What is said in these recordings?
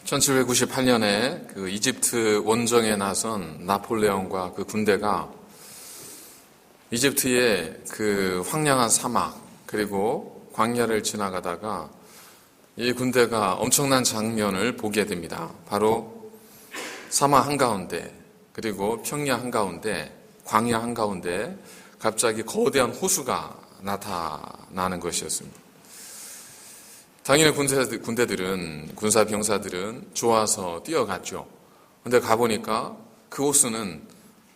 1798년에 그 이집트 원정에 나선 나폴레옹과 그 군대가 이집트의 그 황량한 사막 그리고 광야를 지나가다가 이 군대가 엄청난 장면을 보게 됩니다. 바로 사막 한가운데 그리고 평야 한가운데 광야 한가운데 갑자기 거대한 호수가 나타나는 것이었습니다. 당연히 군대들은 군사 병사들은 좋아서 뛰어갔죠. 근데 가보니까 그 호수는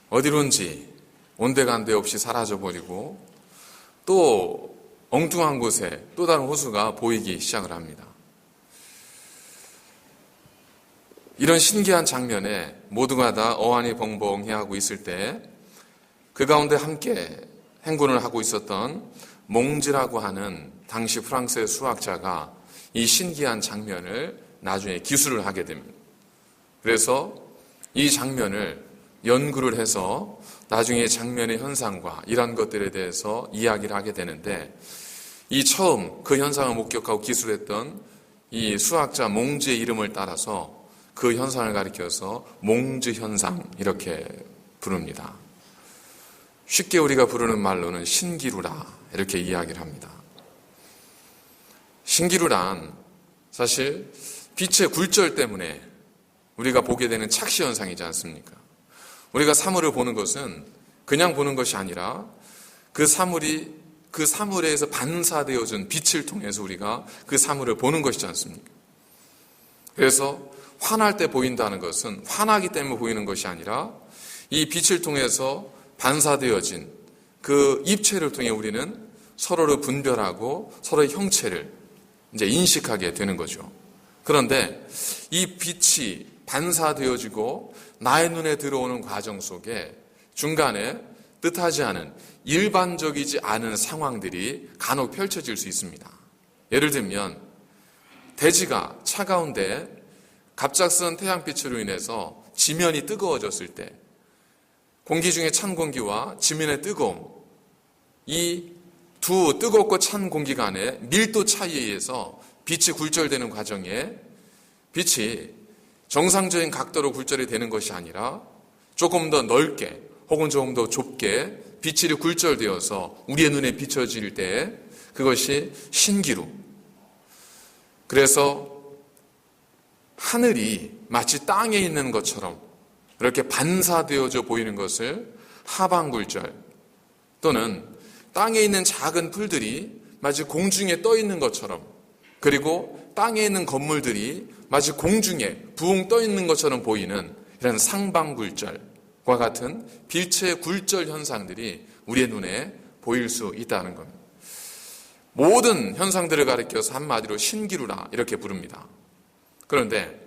어디론지 온데간데 없이 사라져버리고 또 엉뚱한 곳에 또 다른 호수가 보이기 시작을 합니다. 이런 신기한 장면에 모두가 다 어안이 벙벙해하고 있을 때 그 가운데 함께 행군을 하고 있었던 몽즈라고 하는 당시 프랑스의 수학자가 이 신기한 장면을 나중에 기술을 하게 됩니다. 그래서 이 장면을 연구를 해서 나중에 장면의 현상과 이런 것들에 대해서 이야기를 하게 되는데 이 처음 그 현상을 목격하고 기술했던 이 수학자 몽즈의 이름을 따라서 그 현상을 가리켜서 몽즈 현상 이렇게 부릅니다. 쉽게 우리가 부르는 말로는 신기루라 이렇게 이야기를 합니다. 신기루란 사실 빛의 굴절 때문에 우리가 보게 되는 착시 현상이지 않습니까? 우리가 사물을 보는 것은 그냥 보는 것이 아니라 그 사물에서 반사되어진 빛을 통해서 우리가 그 사물을 보는 것이지 않습니까? 그래서 화날 때 보인다는 것은 화나기 때문에 보이는 것이 아니라 이 빛을 통해서 반사되어진 그 입체를 통해 우리는 서로를 분별하고 서로의 형체를 이제 인식하게 되는 거죠. 그런데 이 빛이 반사되어지고 나의 눈에 들어오는 과정 속에 중간에 뜻하지 않은 일반적이지 않은 상황들이 간혹 펼쳐질 수 있습니다. 예를 들면 대지가 차가운데 갑작스런 태양빛으로 인해서 지면이 뜨거워졌을 때 공기 중에 찬 공기와 지면의 뜨거움, 이 두 뜨겁고 찬 공기 간의 밀도 차이에 의해서 빛이 굴절되는 과정에 빛이 정상적인 각도로 굴절이 되는 것이 아니라 조금 더 넓게 혹은 조금 더 좁게 빛이 굴절되어서 우리의 눈에 비춰질 때 그것이 신기루. 그래서 하늘이 마치 땅에 있는 것처럼 이렇게 반사되어져 보이는 것을 하방굴절 또는 땅에 있는 작은 풀들이 마치 공중에 떠 있는 것처럼 그리고 땅에 있는 건물들이 마치 공중에 부웅 떠 있는 것처럼 보이는 이런 상방굴절과 같은 빛의 굴절 현상들이 우리의 눈에 보일 수 있다는 겁니다. 모든 현상들을 가리켜서 한마디로 신기루라 이렇게 부릅니다. 그런데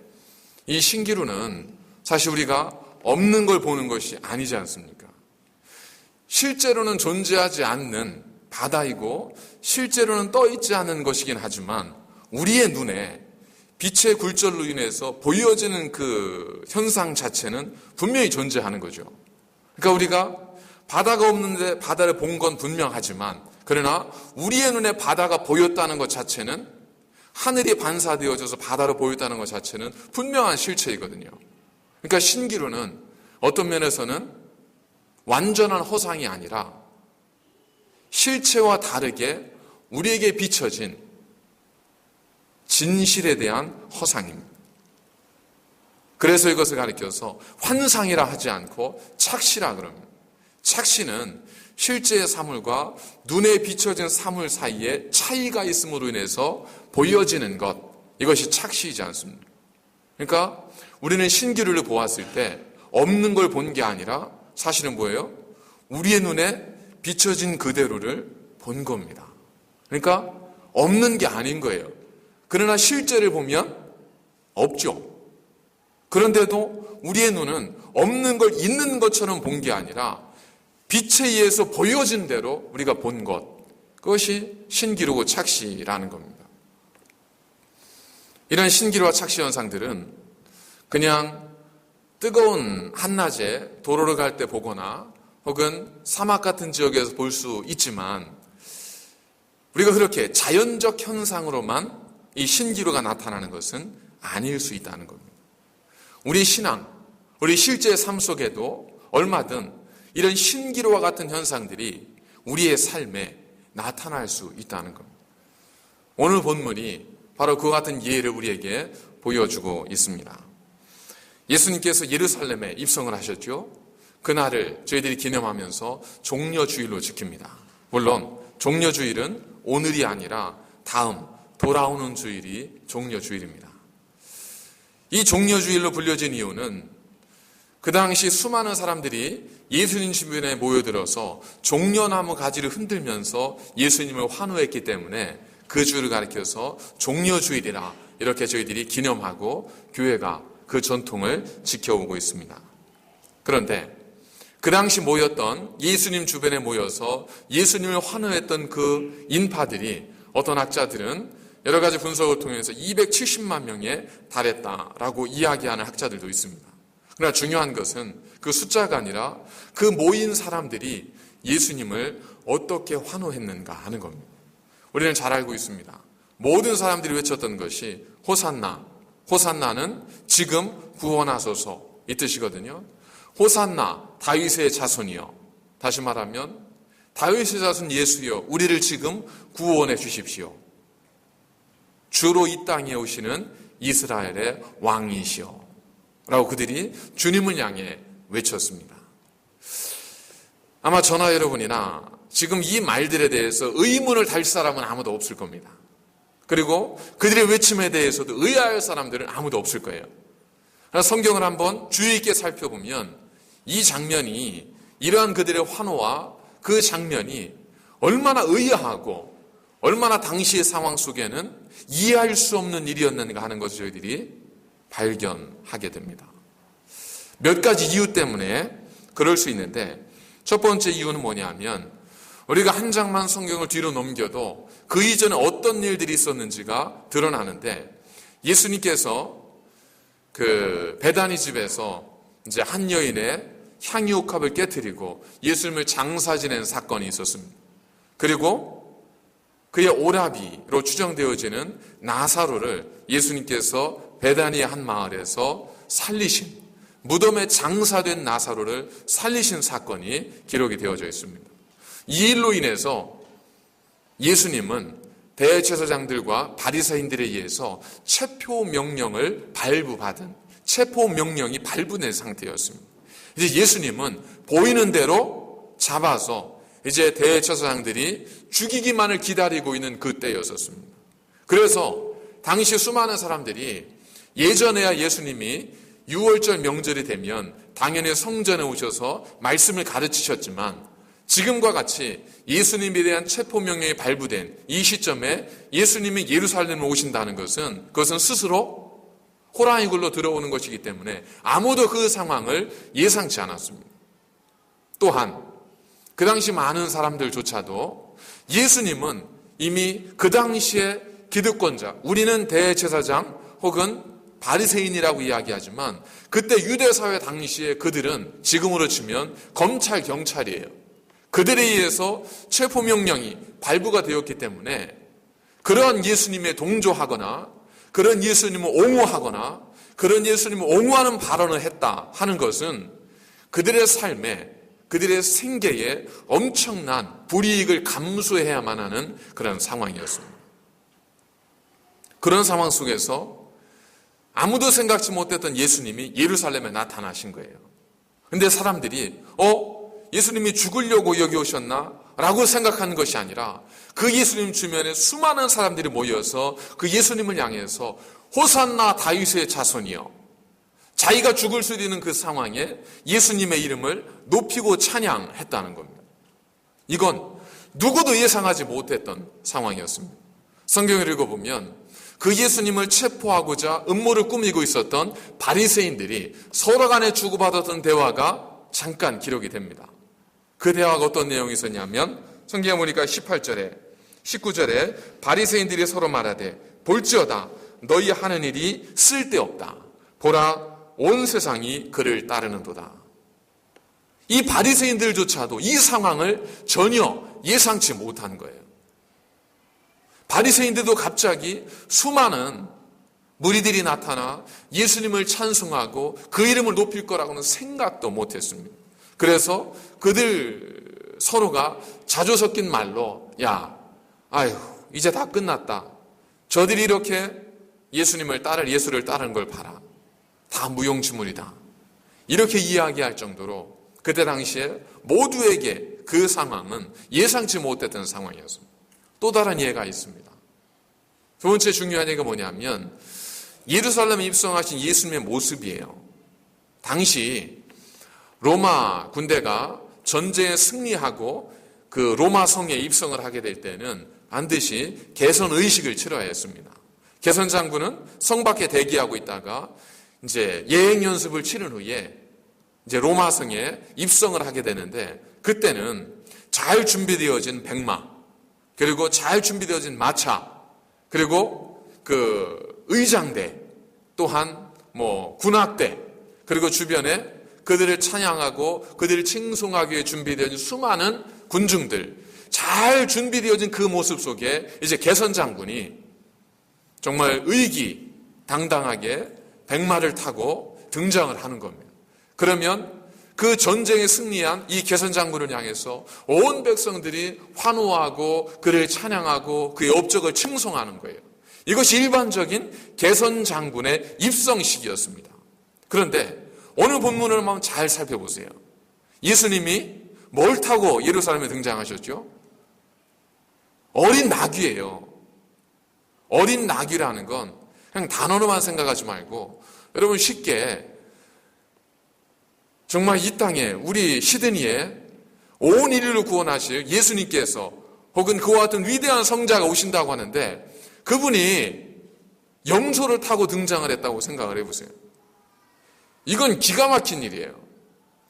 이 신기루는 사실 우리가 없는 걸 보는 것이 아니지 않습니까? 실제로는 존재하지 않는 바다이고 실제로는 떠 있지 않은 것이긴 하지만 우리의 눈에 빛의 굴절로 인해서 보여지는 그 현상 자체는 분명히 존재하는 거죠. 그러니까 우리가 바다가 없는데 바다를 본 건 분명하지만 그러나 우리의 눈에 바다가 보였다는 것 자체는 하늘이 반사되어져서 바다로 보였다는 것 자체는 분명한 실체이거든요. 그러니까 신기루는 어떤 면에서는 완전한 허상이 아니라 실체와 다르게 우리에게 비춰진 진실에 대한 허상입니다. 그래서 이것을 가리켜서 환상이라 하지 않고 착시라 그럽니다. 착시는 실제의 사물과 눈에 비춰진 사물 사이에 차이가 있음으로 인해서 보여지는 것, 이것이 착시이지 않습니까? 그러니까 우리는 신기루를 보았을 때 없는 걸 본 게 아니라 사실은 뭐예요? 우리의 눈에 비춰진 그대로를 본 겁니다. 그러니까 없는 게 아닌 거예요. 그러나 실제를 보면 없죠. 그런데도 우리의 눈은 없는 걸 있는 것처럼 본 게 아니라 빛에 의해서 보여진 대로 우리가 본 것, 그것이 신기루고 착시라는 겁니다. 이런 신기루와 착시 현상들은 그냥 뜨거운 한낮에 도로를 갈 때 보거나 혹은 사막 같은 지역에서 볼 수 있지만 우리가 그렇게 자연적 현상으로만 이 신기루가 나타나는 것은 아닐 수 있다는 겁니다. 우리 신앙, 우리 실제 삶 속에도 얼마든 이런 신기루와 같은 현상들이 우리의 삶에 나타날 수 있다는 겁니다. 오늘 본문이 바로 그와 같은 예를 우리에게 보여주고 있습니다. 예수님께서 예루살렘에 입성을 하셨죠. 그날을 저희들이 기념하면서 종려주일로 지킵니다. 물론 종려주일은 오늘이 아니라 다음 돌아오는 주일이 종려주일입니다. 이 종려주일로 불려진 이유는 그 당시 수많은 사람들이 예수님 주변에 모여들어서 종려나무 가지를 흔들면서 예수님을 환호했기 때문에 그 주를 가리켜서 종려주일이라 이렇게 저희들이 기념하고 교회가 그 전통을 지켜오고 있습니다. 그런데 그 당시 모였던 예수님 주변에 모여서 예수님을 환호했던 그 인파들이 어떤 학자들은 여러 가지 분석을 통해서 270만 명에 달했다라고 이야기하는 학자들도 있습니다. 그러나 중요한 것은 그 숫자가 아니라 그 모인 사람들이 예수님을 어떻게 환호했는가 하는 겁니다. 우리는 잘 알고 있습니다. 모든 사람들이 외쳤던 것이 호산나, 호산나는 지금 구원하소서 이 뜻이거든요. 호산나 다윗의 자손이여. 다시 말하면 다윗의 자손 예수여 우리를 지금 구원해 주십시오. 주로 이 땅에 오시는 이스라엘의 왕이시여 라고 그들이 주님을 향해 외쳤습니다. 아마 저나 여러분이나 지금 이 말들에 대해서 의문을 달 사람은 아무도 없을 겁니다. 그리고 그들의 외침에 대해서도 의아할 사람들은 아무도 없을 거예요. 성경을 한번 주의 있게 살펴보면 이 장면이 이러한 그들의 환호와 그 장면이 얼마나 의아하고 얼마나 당시의 상황 속에는 이해할 수 없는 일이었는가 하는 것을 저희들이 발견하게 됩니다. 몇 가지 이유 때문에 그럴 수 있는데 첫 번째 이유는 뭐냐면 우리가 한 장만 성경을 뒤로 넘겨도 그 이전에 어떤 일들이 있었는지가 드러나는데 예수님께서 그 베다니 집에서 이제 한 여인의 향유옥합을 깨뜨리고 예수님을 장사 지낸 사건이 있었습니다. 그리고 그의 오라비로 추정되어지는 나사로를 예수님께서 베다니의 한 마을에서 살리신, 무덤에 장사된 나사로를 살리신 사건이 기록이 되어져 있습니다. 이 일로 인해서 예수님은 대제사장들과 바리새인들에 의해서 체포 명령을 발부받은, 체포 명령이 발부된 상태였습니다. 이제 예수님은 보이는 대로 잡아서 이제 대제사장들이 죽이기만을 기다리고 있는 그때였었습니다. 그래서 당시 수많은 사람들이 예전에야 예수님이 6월절 명절이 되면 당연히 성전에 오셔서 말씀을 가르치셨지만 지금과 같이 예수님에 대한 체포명령이 발부된 이 시점에 예수님이 예루살렘에 오신다는 것은 그것은 스스로 호랑이 굴로 들어오는 것이기 때문에 아무도 그 상황을 예상치 않았습니다. 또한 그 당시 많은 사람들조차도 예수님은 이미 그 당시의 기득권자, 우리는 대제사장 혹은 바리새인이라고 이야기하지만 그때 유대사회 당시에 그들은 지금으로 치면 검찰, 경찰이에요. 그들에 의해서 체포명령이 발부가 되었기 때문에 그러한 예수님에 동조하거나 그런 예수님을 옹호하거나 그런 예수님을 옹호하는 발언을 했다 하는 것은 그들의 삶에, 그들의 생계에 엄청난 불이익을 감수해야만 하는 그런 상황이었습니다. 그런 상황 속에서 아무도 생각지 못했던 예수님이 예루살렘에 나타나신 거예요. 근데 사람들이 예수님이 죽으려고 여기 오셨나? 라고 생각하는 것이 아니라 그 예수님 주변에 수많은 사람들이 모여서 그 예수님을 향해서 호산나 다윗의 자손이여, 자기가 죽을 수 있는 그 상황에 예수님의 이름을 높이고 찬양했다는 겁니다. 이건 누구도 예상하지 못했던 상황이었습니다. 성경을 읽어보면 그 예수님을 체포하고자 음모를 꾸미고 있었던 바리새인들이 서로 간에 주고받았던 대화가 잠깐 기록이 됩니다. 그 대화가 어떤 내용이 있었냐면 성경에 보니까 18절에 19절에 바리새인들이 서로 말하되 볼지어다 너희 하는 일이 쓸데없다. 보라 온 세상이 그를 따르는도다. 이 바리새인들조차도 이 상황을 전혀 예상치 못한 거예요. 바리새인들도 갑자기 수많은 무리들이 나타나 예수님을 찬송하고 그 이름을 높일 거라고는 생각도 못했습니다. 그래서 그들 서로가 자주 섞인 말로 아유 이제 다 끝났다. 저들이 이렇게 예수를 따르는 걸 봐라. 다 무용지물이다. 이렇게 이야기할 정도로 그때 당시에 모두에게 그 상황은 예상치 못했던 상황이었습니다. 또 다른 예가 있습니다. 두 번째 중요한 예가 뭐냐면 예루살렘에 입성하신 예수님의 모습이에요. 당시 로마 군대가 전쟁에 승리하고 그 로마 성에 입성을 하게 될 때는 반드시 개선 의식을 치러야 했습니다. 개선 장군은 성 밖에 대기하고 있다가 이제 예행 연습을 치른 후에 이제 로마 성에 입성을 하게 되는데 그때는 잘 준비되어진 백마, 그리고 잘 준비되어진 마차, 그리고 그 의장대, 또한 군악대, 그리고 주변에 그들을 찬양하고 그들을 칭송하기 위해 준비되어진 수많은 군중들, 잘 준비되어진 그 모습 속에 이제 개선 장군이 정말 의기당당하게 백마를 타고 등장을 하는 겁니다. 그러면 그 전쟁에 승리한 이 개선 장군을 향해서 온 백성들이 환호하고 그를 찬양하고 그의 업적을 칭송하는 거예요. 이것이 일반적인 개선 장군의 입성식이었습니다. 그런데 오늘 본문을 한번 잘 살펴보세요. 예수님이 뭘 타고 예루살렘에 등장하셨죠? 어린 나귀예요. 어린 나귀라는 건 그냥 단어로만 생각하지 말고 여러분 쉽게 정말 이 땅에 우리 시드니에 온 인류를 구원하실 예수님께서 혹은 그와 같은 위대한 성자가 오신다고 하는데 그분이 염소를 타고 등장을 했다고 생각을 해보세요. 이건 기가 막힌 일이에요.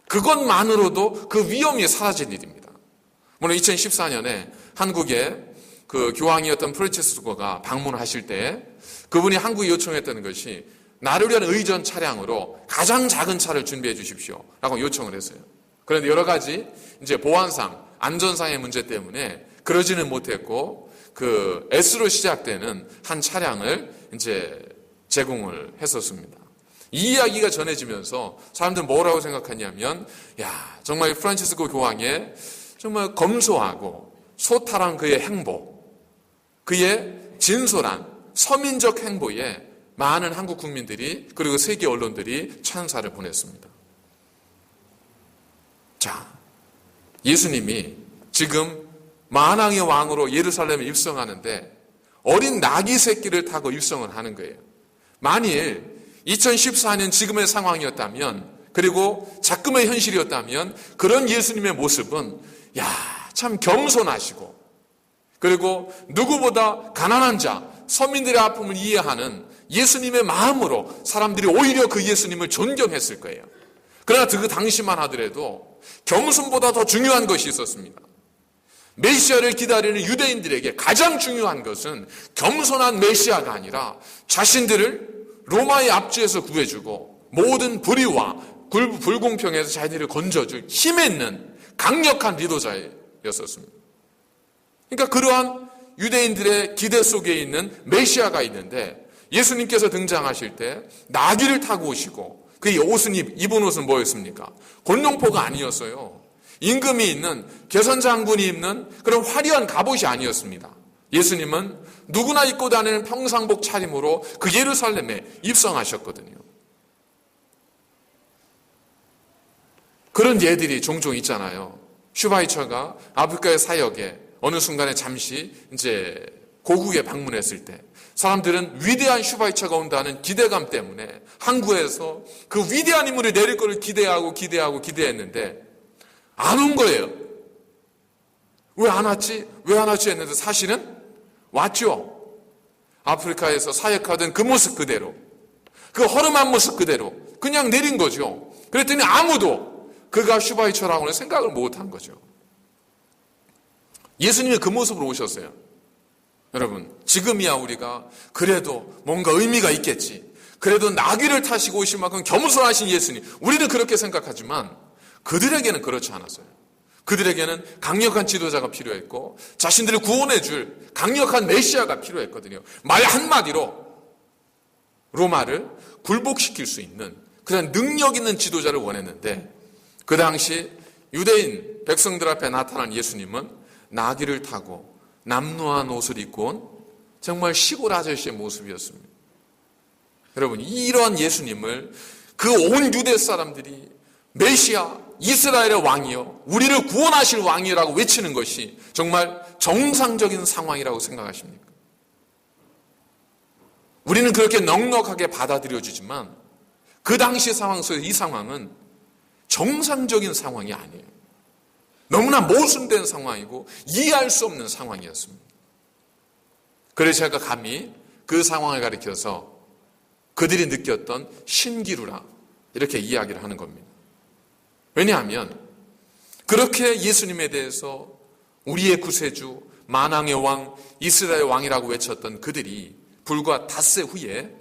그것만으로도 그 위험이 사라질 일입니다. 물론 2014년에 한국에 그 교황이었던 프란치스코가 방문을 하실 때 그분이 한국에 요청했던 것이 나를 위한 의전 차량으로 가장 작은 차를 준비해 주십시오 라고 요청을 했어요. 그런데 여러 가지 이제 보안상, 안전상의 문제 때문에 그러지는 못했고 그 S로 시작되는 한 차량을 이제 제공을 했었습니다. 이 이야기가 전해지면서 사람들은 뭐라고 생각하냐면 정말 프란치스코 교황의 정말 검소하고 소탈한 그의 행보, 그의 진솔한 서민적 행보에 많은 한국 국민들이 그리고 세계 언론들이 찬사를 보냈습니다. 자, 예수님이 지금 만왕의 왕으로 예루살렘에 입성하는데 어린 나귀 새끼를 타고 입성을 하는 거예요. 만일 2014년 지금의 상황이었다면 그리고 작금의 현실이었다면 그런 예수님의 모습은 참 겸손하시고 그리고 누구보다 가난한 자, 서민들의 아픔을 이해하는 예수님의 마음으로 사람들이 오히려 그 예수님을 존경했을 거예요. 그러나 그 당시만 하더라도 겸손보다 더 중요한 것이 있었습니다. 메시아를 기다리는 유대인들에게 가장 중요한 것은 겸손한 메시아가 아니라 자신들을 로마의 압제에서 구해주고 모든 불의와 불공평에서 자기들을 건져줄 힘있는 강력한 리더자였었습니다. 그러니까 그러한 유대인들의 기대 속에 있는 메시아가 있는데 예수님께서 등장하실 때 나귀를 타고 오시고 그 옷은 입은 옷은 뭐였습니까? 곤룡포가 아니었어요. 임금이 있는 개선 장군이 입는 그런 화려한 갑옷이 아니었습니다. 예수님은 누구나 입고 다니는 평상복 차림으로 그 예루살렘에 입성하셨거든요. 그런 예들이 종종 있잖아요. 슈바이처가 아프리카의 사역에 어느 순간에 잠시 이제 고국에 방문했을 때 사람들은 위대한 슈바이처가 온다는 기대감 때문에 항구에서 그 위대한 인물이 내릴 것을 기대했는데 안 온 거예요. 왜 안 왔지? 왜 안 왔지? 했는데 사실은 왔죠. 아프리카에서 사역하던 그 모습 그대로, 그 허름한 모습 그대로 그냥 내린 거죠. 그랬더니 아무도 그가 슈바이처라고는 생각을 못한 거죠. 예수님이 그 모습으로 오셨어요. 여러분, 지금이야 우리가 그래도 뭔가 의미가 있겠지. 그래도 나귀를 타시고 오실 만큼 겸손하신 예수님, 우리는 그렇게 생각하지만 그들에게는 그렇지 않았어요. 그들에게는 강력한 지도자가 필요했고 자신들을 구원해 줄 강력한 메시아가 필요했거든요. 말 한마디로 로마를 굴복시킬 수 있는 그런 능력 있는 지도자를 원했는데, 그 당시 유대인 백성들 앞에 나타난 예수님은 나귀를 타고 남루한 옷을 입고 온 정말 시골 아저씨의 모습이었습니다. 여러분, 이러한 예수님을 그 온 유대 사람들이 메시아, 이스라엘의 왕이요, 우리를 구원하실 왕이라고 외치는 것이 정말 정상적인 상황이라고 생각하십니까? 우리는 그렇게 넉넉하게 받아들여주지만 그 당시 상황 속에서 이 상황은 정상적인 상황이 아니에요. 너무나 모순된 상황이고 이해할 수 없는 상황이었습니다. 그래서 제가 감히 그 상황을 가리켜서 그들이 느꼈던 신기루라 이렇게 이야기를 하는 겁니다. 왜냐하면 그렇게 예수님에 대해서 우리의 구세주, 만왕의 왕, 이스라엘 왕이라고 외쳤던 그들이 불과 닷새 후에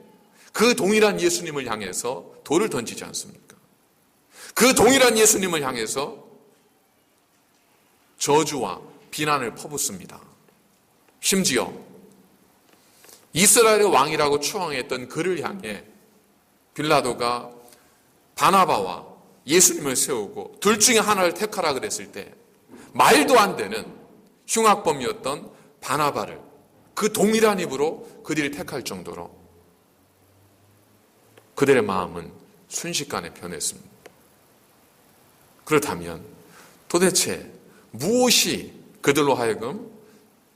그 동일한 예수님을 향해서 돌을 던지지 않습니까? 그 동일한 예수님을 향해서 저주와 비난을 퍼붓습니다. 심지어 이스라엘의 왕이라고 추앙했던 그를 향해 빌라도가 바나바와 예수님을 세우고 둘 중에 하나를 택하라 그랬을 때 말도 안 되는 흉악범이었던 바나바를 그 동일한 입으로 그들이 택할 정도로 그들의 마음은 순식간에 변했습니다. 그렇다면 도대체 무엇이 그들로 하여금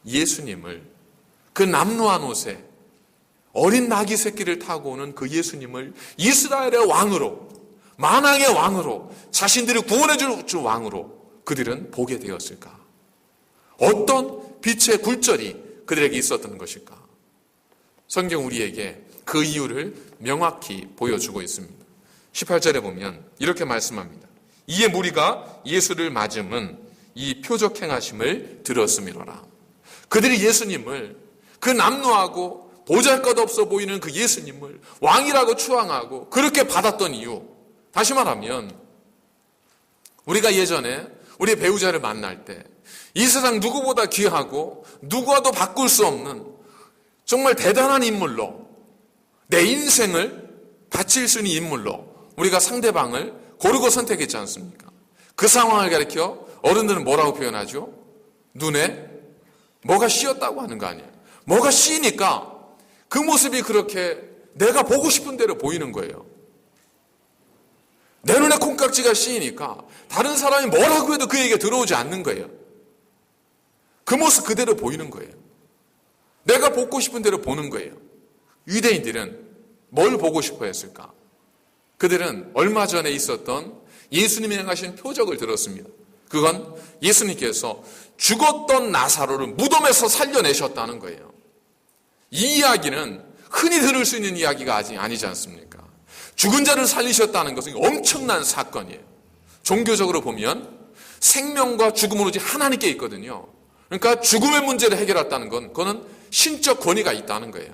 예수님을, 그 남루한 옷에 어린 나귀 새끼를 타고 오는 그 예수님을 이스라엘의 왕으로, 만왕의 왕으로, 자신들이 구원해 줄 왕으로 그들은 보게 되었을까? 어떤 빛의 굴절이 그들에게 있었던 것일까? 성경 우리에게 그 이유를 명확히 보여주고 있습니다. 18절에 보면 이렇게 말씀합니다. 이에 무리가 예수를 맞음은 이 표적 행하심을 들었음이로라. 그들이 예수님을, 그 남루하고 보잘것없어 보이는 그 예수님을 왕이라고 추앙하고 그렇게 받았던 이유, 다시 말하면 우리가 예전에 우리 배우자를 만날 때 이 세상 누구보다 귀하고 누구와도 바꿀 수 없는 정말 대단한 인물로, 내 인생을 바칠 수 있는 인물로 우리가 상대방을 고르고 선택했지 않습니까? 그 상황을 가리켜 어른들은 뭐라고 표현하죠? 눈에 뭐가 씌었다고 하는 거 아니에요. 뭐가 씌이니까 그 모습이 그렇게 내가 보고 싶은 대로 보이는 거예요. 내 눈에 콩깍지가 씌이니까 다른 사람이 뭐라고 해도 그 얘기가 들어오지 않는 거예요. 그 모습 그대로 보이는 거예요. 내가 보고 싶은 대로 보는 거예요. 유대인들은 뭘 보고 싶어 했을까? 그들은 얼마 전에 있었던 예수님이 행하신 표적을 들었습니다. 그건 예수님께서 죽었던 나사로를 무덤에서 살려내셨다는 거예요. 이 이야기는 흔히 들을 수 있는 이야기가 아직 아니지 않습니까? 죽은 자를 살리셨다는 것은 엄청난 사건이에요. 종교적으로 보면 생명과 죽음은 오직 하나님께 있거든요. 그러니까 죽음의 문제를 해결했다는 건 그거는 신적 권위가 있다는 거예요.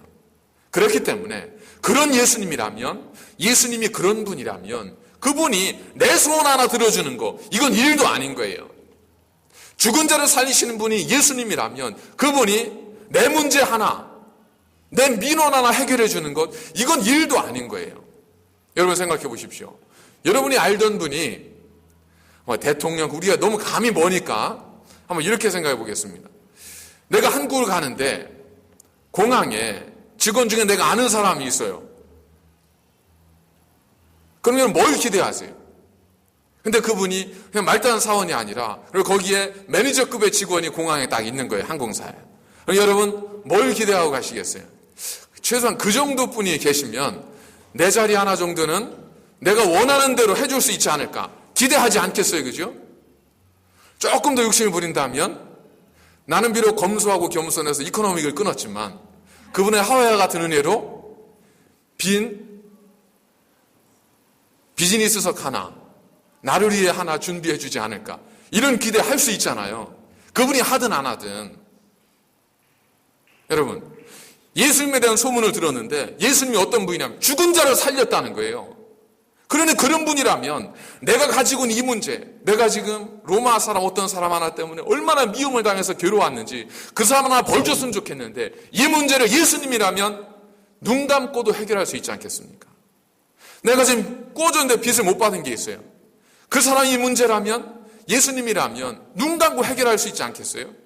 그렇기 때문에 그런 예수님이라면, 예수님이 그런 분이라면 그분이 내 소원 하나 들어주는 거, 이건 일도 아닌 거예요. 죽은 자를 살리시는 분이 예수님이라면 그분이 내 문제 하나, 내 민원 하나 해결해 주는 것, 이건 일도 아닌 거예요. 여러분 생각해 보십시오. 여러분이 알던 분이 대통령, 우리가 너무 감이 머니까 한번 이렇게 생각해 보겠습니다. 내가 한국을 가는데 공항에 직원 중에 내가 아는 사람이 있어요. 그러면 뭘 기대하세요? 근데 그분이 그냥 말단 사원이 아니라 그리고 거기에 매니저급의 직원이 공항에 딱 있는 거예요. 항공사에. 그럼 여러분 뭘 기대하고 가시겠어요? 최소한 그 정도뿐이 계시면 내 자리 하나 정도는 내가 원하는 대로 해줄 수 있지 않을까 기대하지 않겠어요, 그죠? 조금 더 욕심을 부린다면 나는 비록 검소하고 겸손해서 이코노믹을 끊었지만 그분의 하와이와 같은 은혜로 빈 비즈니스석 하나, 나를 위해 하나 준비해 주지 않을까, 이런 기대할 수 있잖아요. 그분이 하든 안 하든. 여러분, 예수님에 대한 소문을 들었는데 예수님이 어떤 분이냐면 죽은 자를 살렸다는 거예요. 그러니 그런 분이라면 내가 가지고 있는 이 문제, 내가 지금 로마 사람 어떤 사람 하나 때문에 얼마나 미움을 당해서 괴로웠는지 그 사람 하나 벌 줬으면 좋겠는데 이 문제를 예수님이라면 눈 감고도 해결할 수 있지 않겠습니까? 내가 지금 꾸어졌는데 빚을 못 받은 게 있어요. 그 사람이 문제라면, 예수님이라면 눈 감고 해결할 수 있지 않겠어요?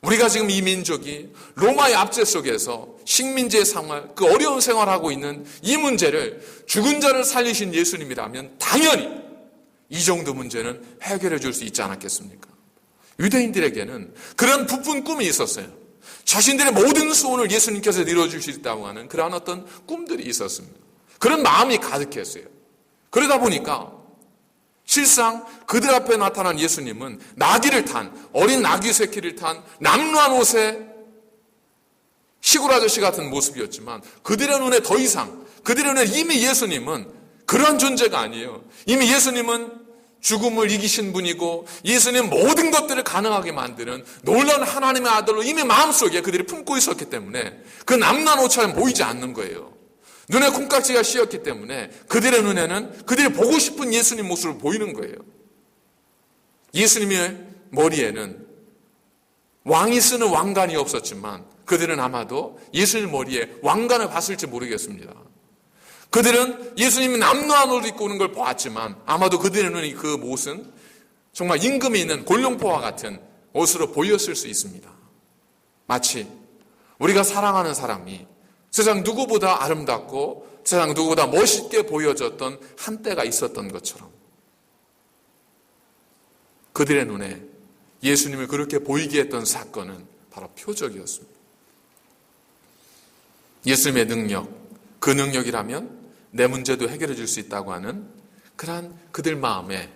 우리가 지금 이 민족이 로마의 압제 속에서 식민지의 생활, 그 어려운 생활을 하고 있는 이 문제를 죽은 자를 살리신 예수님이라면 당연히 이 정도 문제는 해결해 줄 수 있지 않았겠습니까? 유대인들에게는 그런 부푼 꿈이 있었어요. 자신들의 모든 소원을 예수님께서 이루어줄 수 있다고 하는 그러한 어떤 꿈들이 있었습니다. 그런 마음이 가득했어요. 그러다 보니까 실상 그들 앞에 나타난 예수님은 나귀를 탄, 어린 나귀 새끼를 탄 남루한 옷에 시골 아저씨 같은 모습이었지만 그들의 눈에 더 이상, 그들의 눈에 이미 예수님은 그러한 존재가 아니에요. 이미 예수님은 죽음을 이기신 분이고 예수님 모든 것들을 가능하게 만드는 놀라운 하나님의 아들로 이미 마음속에 그들이 품고 있었기 때문에 그 남루한 옷처럼 보이지 않는 거예요. 눈에 콩깍지가 씌었기 때문에 그들의 눈에는 그들이 보고 싶은 예수님 모습을 보이는 거예요. 예수님의 머리에는 왕이 쓰는 왕관이 없었지만 그들은 아마도 예수님 머리에 왕관을 봤을지 모르겠습니다. 그들은 예수님이 남루한 옷을 입고 오는 걸 보았지만 아마도 그들의 눈이 그 옷은 정말 임금이 있는 골룡포와 같은 옷으로 보였을 수 있습니다. 마치 우리가 사랑하는 사람이 세상 누구보다 아름답고 세상 누구보다 멋있게 보여졌던 한때가 있었던 것처럼 그들의 눈에 예수님을 그렇게 보이게 했던 사건은 바로 표적이었습니다. 예수님의 능력, 그 능력이라면 내 문제도 해결해 줄 수 있다고 하는 그러한 그들 마음에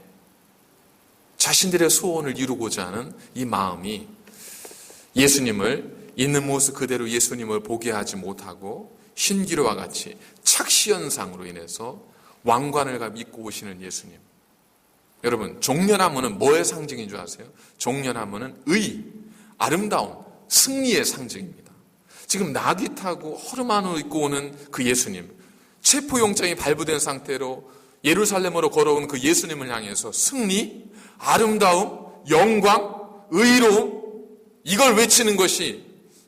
자신들의 소원을 이루고자 하는 이 마음이 예수님을 있는 모습 그대로 예수님을 보게 하지 못하고 신기루와 같이 착시현상으로 인해서 왕관을 입고 오시는 예수님. 여러분, 종려나무는 뭐의 상징인 줄 아세요? 종려나무는 의, 아름다운 승리의 상징입니다. 지금 나귀 타고 허름한 옷 입고 오는 그 예수님, 체포영장이 발부된 상태로 예루살렘으로 걸어온 그 예수님을 향해서 승리, 아름다움, 영광, 의로움, 이걸 외치는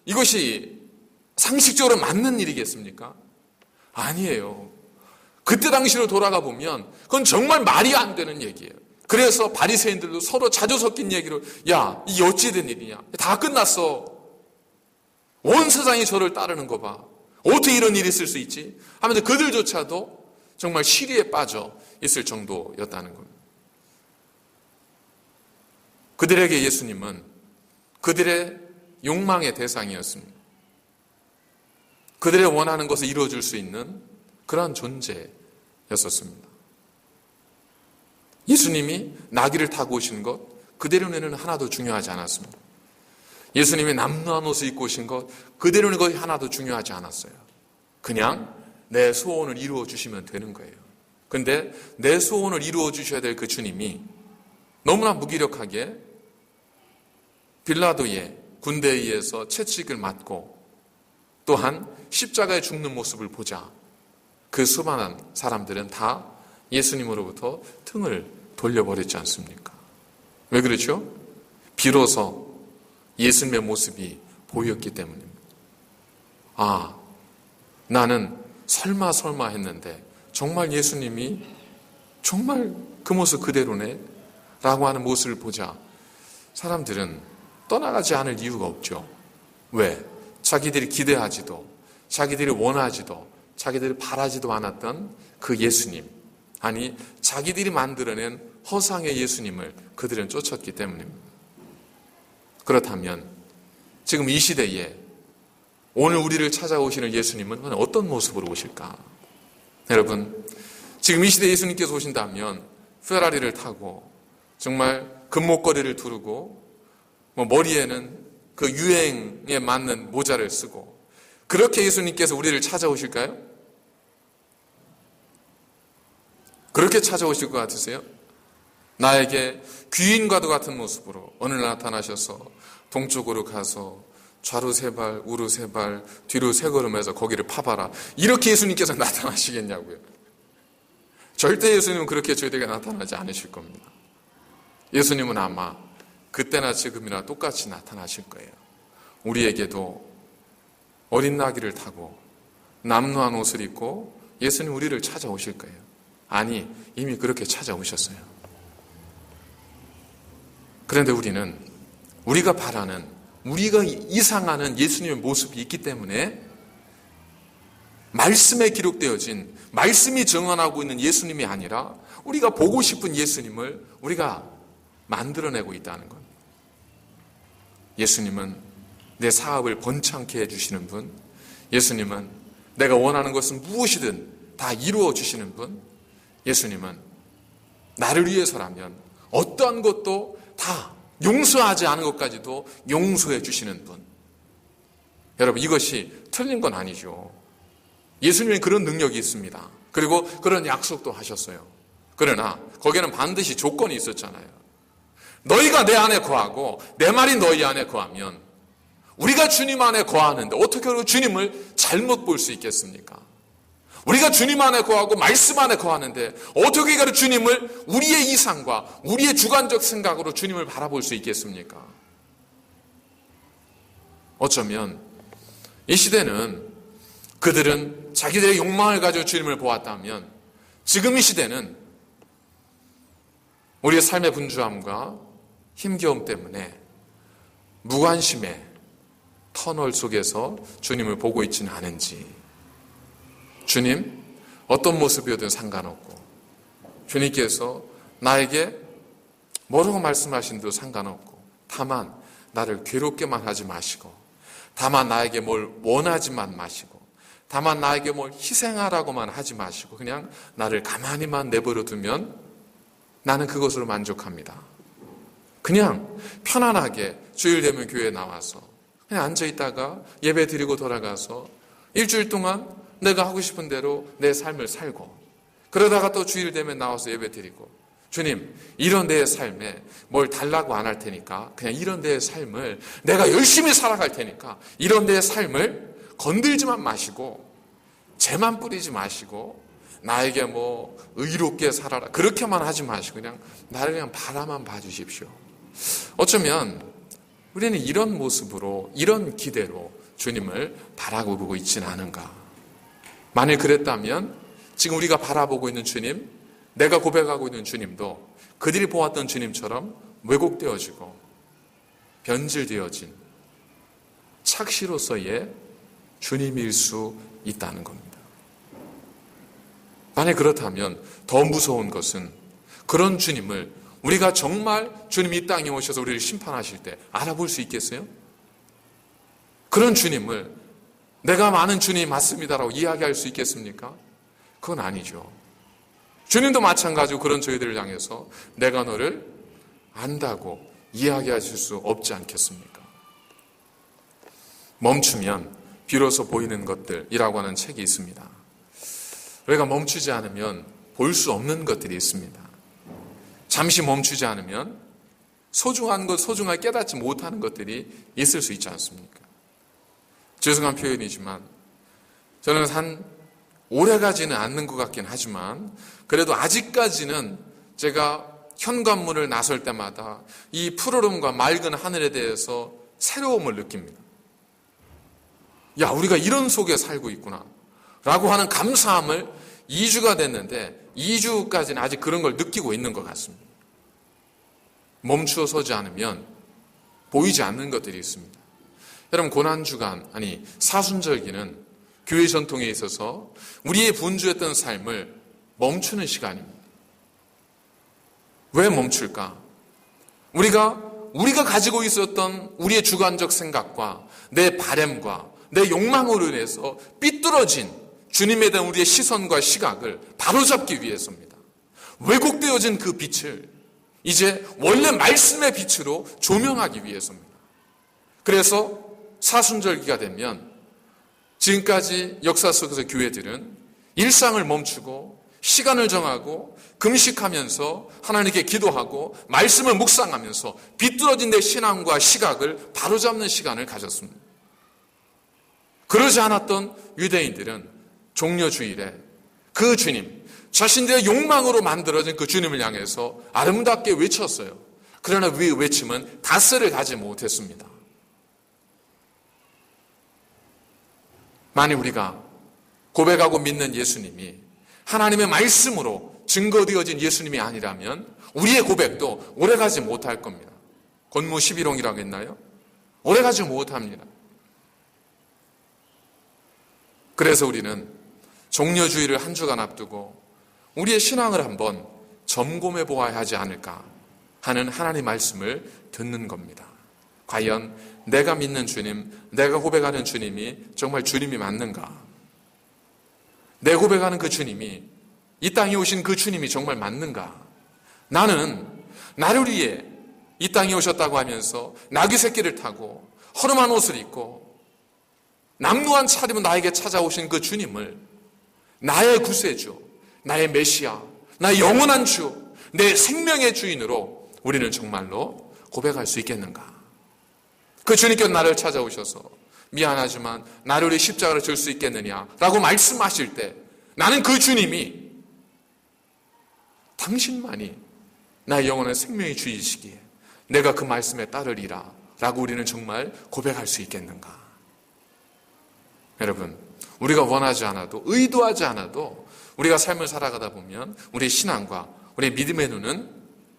이것이 상식적으로 맞는 일이겠습니까? 아니에요. 그때 당시로 돌아가 보면 그건 정말 말이 안 되는 얘기예요. 그래서 바리새인들도 서로 자주 섞인 얘기로 야, 이게 어찌 된 일이냐? 다 끝났어. 온 세상이 저를 따르는 거 봐. 어떻게 이런 일이 있을 수 있지? 하면서 그들조차도 정말 시리에 빠져 있을 정도였다는 겁니다. 그들에게 예수님은 그들의 욕망의 대상이었습니다. 그들의 원하는 것을 이루어줄 수 있는 그러한 존재였었습니다. 예수님이 나귀를 타고 오신 것, 그들의 눈에는 하나도 중요하지 않았습니다. 예수님이 남루한 옷을 입고 오신 것, 그들의 눈에 거의 하나도 중요하지 않았어요. 그냥 내 소원을 이루어 주시면 되는 거예요. 근데 내 소원을 이루어 주셔야 될 그 주님이 너무나 무기력하게 빌라도의 군대에 의해서 채찍을 맞고 또한 십자가에 죽는 모습을 보자 그 수많은 사람들은 다 예수님으로부터 등을 돌려버렸지 않습니까? 왜 그렇죠? 비로소 예수님의 모습이 보였기 때문입니다. 아, 나는 설마 했는데 정말 예수님이 정말 그 모습 그대로네 라고 하는 모습을 보자 사람들은 떠나가지 않을 이유가 없죠. 왜? 자기들이 기대하지도 자기들이 원하지도 자기들이 바라지도 않았던 그 예수님, 아니 자기들이 만들어낸 허상의 예수님을 그들은 쫓았기 때문입니다. 그렇다면 지금 이 시대에 오늘 우리를 찾아오시는 예수님은 어떤 모습으로 오실까? 여러분, 지금 이 시대에 예수님께서 오신다면 페라리를 타고 정말 금목걸이를 두르고 머리에는 그 유행에 맞는 모자를 쓰고 그렇게 예수님께서 우리를 찾아오실까요? 그렇게 찾아오실 것 같으세요? 나에게 귀인과도 같은 모습으로 어느 날 나타나셔서 동쪽으로 가서 좌로 세 발, 우로 세 발, 뒤로 세 걸음해서 거기를 파봐라. 이렇게 예수님께서 나타나시겠냐고요. 절대 예수님은 그렇게 저희들에게 나타나지 않으실 겁니다. 예수님은 아마 그때나 지금이나 똑같이 나타나실 거예요. 우리에게도 어린 나귀를 타고 남루한 옷을 입고 예수님 우리를 찾아오실 거예요. 아니, 이미 그렇게 찾아오셨어요. 그런데 우리는 우리가 바라는, 우리가 이상하는 예수님의 모습이 있기 때문에 말씀에 기록되어진, 말씀이 증언하고 있는 예수님이 아니라 우리가 보고 싶은 예수님을 우리가 만들어내고 있다는 것. 예수님은 내 사업을 번창케 해주시는 분, 예수님은 내가 원하는 것은 무엇이든 다 이루어 주시는 분, 예수님은 나를 위해서라면 어떠한 것도 다 용서하지 않은 것까지도 용서해 주시는 분. 여러분, 이것이 틀린 건 아니죠. 예수님은 그런 능력이 있습니다. 그리고 그런 약속도 하셨어요. 그러나 거기에는 반드시 조건이 있었잖아요. 너희가 내 안에 거하고 내 말이 너희 안에 거하면, 우리가 주님 안에 거하는데 어떻게 그리고 주님을 잘못 볼 수 있겠습니까? 우리가 주님 안에 거하고 말씀 안에 거하는데 어떻게 그 주님을 우리의 이상과 우리의 주관적 생각으로 주님을 바라볼 수 있겠습니까? 어쩌면 이 시대는, 그들은 자기들의 욕망을 가지고 주님을 보았다면, 지금 이 시대는 우리의 삶의 분주함과 힘겨움 때문에 무관심의 터널 속에서 주님을 보고 있지는 않은지, 주님 어떤 모습이어든 상관없고, 주님께서 나에게 뭐라고 말씀하신도 상관없고, 다만 나를 괴롭게만 하지 마시고, 다만 나에게 뭘 원하지만 마시고, 다만 나에게 뭘 희생하라고만 하지 마시고 그냥 나를 가만히만 내버려 두면 나는 그것으로 만족합니다. 그냥 편안하게 주일 되면 교회에 나와서 그냥 앉아있다가 예배 드리고 돌아가서 일주일 동안 내가 하고 싶은 대로 내 삶을 살고, 그러다가 또 주일 되면 나와서 예배 드리고, 주님 이런 내 삶에 뭘 달라고 안 할 테니까 그냥 이런 내 삶을 내가 열심히 살아갈 테니까 이런 내 삶을 건들지만 마시고, 죄만 뿌리지 마시고, 나에게 뭐 의롭게 살아라 그렇게만 하지 마시고 그냥 나를 그냥 바라만 봐주십시오. 어쩌면 우리는 이런 모습으로, 이런 기대로 주님을 바라보고 있지는 않은가. 만일 그랬다면 지금 우리가 바라보고 있는 주님, 내가 고백하고 있는 주님도 그들이 보았던 주님처럼 왜곡되어지고 변질되어진 착시로서의 주님일 수 있다는 겁니다. 만약 그렇다면 더 무서운 것은, 그런 주님을 우리가 정말 주님이 이 땅에 오셔서 우리를 심판하실 때 알아볼 수 있겠어요? 그런 주님을 내가 아는 주님이 맞습니다라고 이야기할 수 있겠습니까? 그건 아니죠. 주님도 마찬가지로 그런 저희들을 향해서 내가 너를 안다고 이야기하실 수 없지 않겠습니까? 멈추면 비로소 보이는 것들이라고 하는 책이 있습니다. 우리가 멈추지 않으면 볼 수 없는 것들이 있습니다. 잠시 멈추지 않으면 소중한 것, 소중하게 깨닫지 못하는 것들이 있을 수 있지 않습니까? 죄송한 표현이지만 저는 한 오래 가지는 않는 것 같긴 하지만 그래도 아직까지는 제가 현관문을 나설 때마다 이 푸르름과 맑은 하늘에 대해서 새로움을 느낍니다. 야, 우리가 이런 속에 살고 있구나 라고 하는 감사함을 2주가 됐는데 2주까지는 아직 그런 걸 느끼고 있는 것 같습니다. 멈추어 서지 않으면 보이지 않는 것들이 있습니다. 여러분, 고난주간, 아니 사순절기는 교회 전통에 있어서 우리의 분주했던 삶을 멈추는 시간입니다. 왜 멈출까? 우리가 가지고 있었던 우리의 주관적 생각과 내 바램과 내 욕망으로 인해서 삐뚤어진 주님에 대한 우리의 시선과 시각을 바로잡기 위해서입니다. 왜곡되어진 그 빛을 이제 원래 말씀의 빛으로 조명하기 위해서입니다. 그래서 사순절기가 되면 지금까지 역사 속에서 교회들은 일상을 멈추고 시간을 정하고 금식하면서 하나님께 기도하고 말씀을 묵상하면서 비뚤어진 내 신앙과 시각을 바로잡는 시간을 가졌습니다. 그러지 않았던 유대인들은 종려주일에 그 주님, 자신들의 욕망으로 만들어진 그 주님을 향해서 아름답게 외쳤어요. 그러나 그 외침은 닷새를 가지 못했습니다. 만약 우리가 고백하고 믿는 예수님이 하나님의 말씀으로 증거되어진 예수님이 아니라면 우리의 고백도 오래가지 못할 겁니다. 권무 11홍이라고 했나요? 오래가지 못합니다. 그래서 우리는 종려주의를 한 주간 앞두고 우리의 신앙을 한번 점검해 보아야 하지 않을까 하는 하나님의 말씀을 듣는 겁니다. 과연 내가 믿는 주님, 내가 고백하는 주님이 정말 주님이 맞는가? 내 고백하는 그 주님이, 이 땅에 오신 그 주님이 정말 맞는가? 나는 나를 위해 이 땅에 오셨다고 하면서 나귀 새끼를 타고 허름한 옷을 입고 남루한 차림으로 나에게 찾아오신 그 주님을 나의 구세주, 나의 메시아, 나의 영원한 주, 내 생명의 주인으로 우리는 정말로 고백할 수 있겠는가? 그 주님께서 나를 찾아오셔서 미안하지만 나를 위해 십자가를 질 수 있겠느냐라고 말씀하실 때 나는 그 주님이 당신만이 나의 영원한 생명의 주이시기에 내가 그 말씀에 따르리라 라고 우리는 정말 고백할 수 있겠는가? 여러분, 우리가 원하지 않아도, 의도하지 않아도 우리가 삶을 살아가다 보면 우리의 신앙과 우리의 믿음의 눈은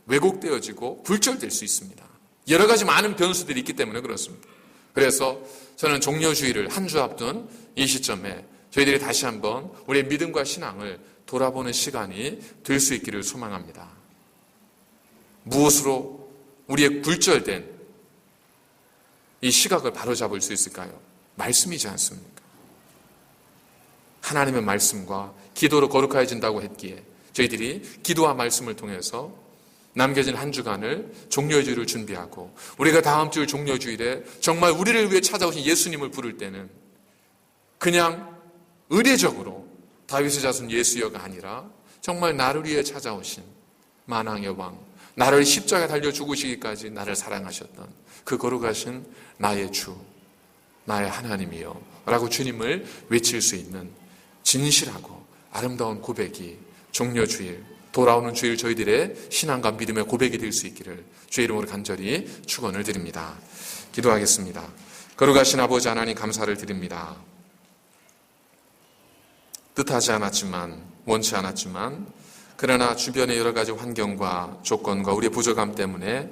왜곡되어지고 굴절될 수 있습니다. 여러 가지 많은 변수들이 있기 때문에 그렇습니다. 그래서 저는 종려주의를 한 주 앞둔 이 시점에 저희들이 다시 한번 우리의 믿음과 신앙을 돌아보는 시간이 될 수 있기를 소망합니다. 무엇으로 우리의 굴절된 이 시각을 바로잡을 수 있을까요? 말씀이지 않습니까? 하나님의 말씀과 기도로 거룩해진다고 했기에 저희들이 기도와 말씀을 통해서 남겨진 한 주간을 종려주의를 준비하고 우리가 다음 주일 종려주일에 정말 우리를 위해 찾아오신 예수님을 부를 때는 그냥 의례적으로 다윗의 자손 예수여가 아니라 정말 나를 위해 찾아오신 만왕의 왕, 나를 십자가에 달려 죽으시기까지 나를 사랑하셨던 그 거룩하신 나의 주, 나의 하나님이여 라고 주님을 외칠 수 있는 진실하고 아름다운 고백이 종려주일, 돌아오는 주일 저희들의 신앙과 믿음의 고백이 될 수 있기를 주의 이름으로 간절히 축원을 드립니다. 기도하겠습니다. 거룩하신 아버지 하나님 감사를 드립니다. 뜻하지 않았지만, 원치 않았지만 그러나 주변의 여러 가지 환경과 조건과 우리의 부족함 때문에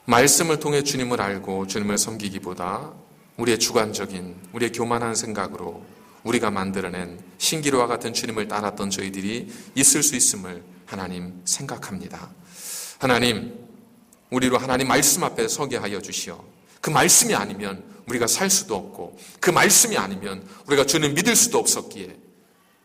말씀을 통해 주님을 알고 주님을 섬기기보다 우리의 주관적인, 우리의 교만한 생각으로 우리가 만들어낸 신기루와 같은 주님을 따랐던 저희들이 있을 수 있음을 하나님 생각합니다. 하나님, 우리로 하나님 말씀 앞에 서게 하여 주시어 그 말씀이 아니면 우리가 살 수도 없고 그 말씀이 아니면 우리가 주님 믿을 수도 없었기에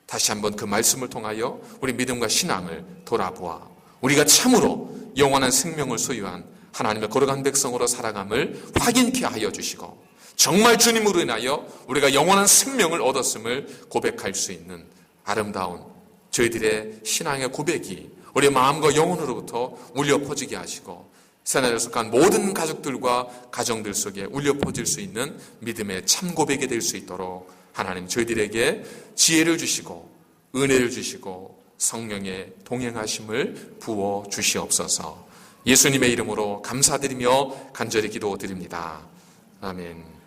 다시 한번 그 말씀을 통하여 우리 믿음과 신앙을 돌아보아 우리가 참으로 영원한 생명을 소유한 하나님의 거룩한 백성으로 살아감을 확인케 하여 주시고 정말 주님으로 인하여 우리가 영원한 생명을 얻었음을 고백할 수 있는 아름다운 저희들의 신앙의 고백이 우리의 마음과 영혼으로부터 울려 퍼지게 하시고 세상에 속한 모든 가족들과 가정들 속에 울려 퍼질 수 있는 믿음의 참 고백이 될 수 있도록 하나님 저희들에게 지혜를 주시고 은혜를 주시고 성령의 동행하심을 부어 주시옵소서. 예수님의 이름으로 감사드리며 간절히 기도드립니다. 아멘.